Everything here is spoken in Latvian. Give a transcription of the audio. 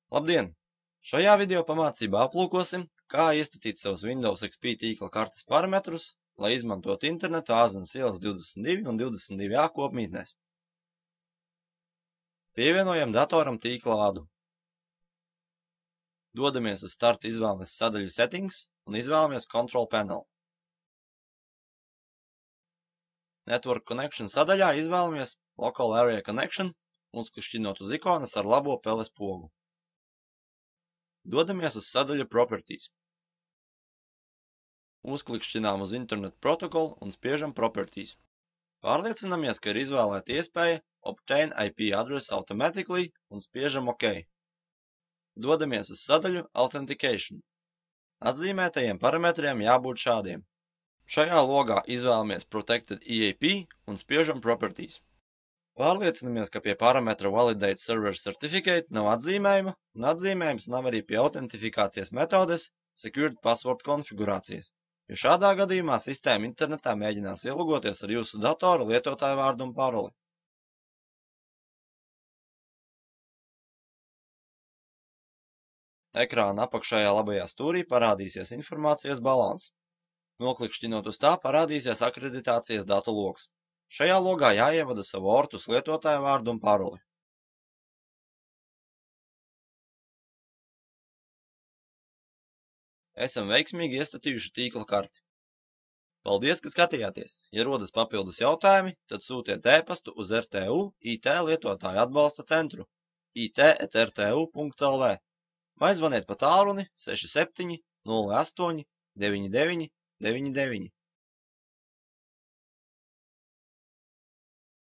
Labdien! Šajā video pamācībā aplūkosim, kā iestatīt savus Windows XP tīkla kartes parametrus, lai izmantotu internetu Āzenes ielas 22 un 22A kopmītnēs. Pievienojam datoram tīkla vadu. Dodamies uz starta izvēlamies sadaļu Settings un izvēlamies Control Panel. Network Connection sadaļā izvēlamies Local Area Connection, uzklikšķinot uz ikonas ar labo peles pogu. Dodamies uz sadaļu Properties. Uzklikšķinām uz Internet Protocol un spiežam Properties. Pārliecinamies, ka ir izvēlēta iespēja Obtain IP Address Automatically un spiežam OK. Dodamies uz sadaļu Authentication. Atzīmētajiem parametriem jābūt šādiem. Šajā logā izvēlamies Protected EAP un spiežam Properties. Pārliecinamies, ka pie parametra Validate Server Certificate nav atzīmējuma, un atzīmējums nav arī pie autentifikācijas metodes Secured Password konfigurācijas, jo šādā gadījumā sistēma internetā mēģinās ielogoties ar jūsu datora lietotāju vārdu un paroli. Ekrāna apakšējā labajā stūrī parādīsies informācijas balons. Noklikšķinot uz tā parādīsies akreditācijas datu logs. Šajā logā jāievada savu Ortus lietotāju vārdu un paroli. Esam veiksmīgi iestatījuši tīkla karti. Paldies, ka skatījāties! Ja rodas papildus jautājumi, tad sūtiet e-pastu uz RTU IT lietotāju atbalsta centru it@rtu.lv vai zvaniet pa tālruni 67 08 99 99.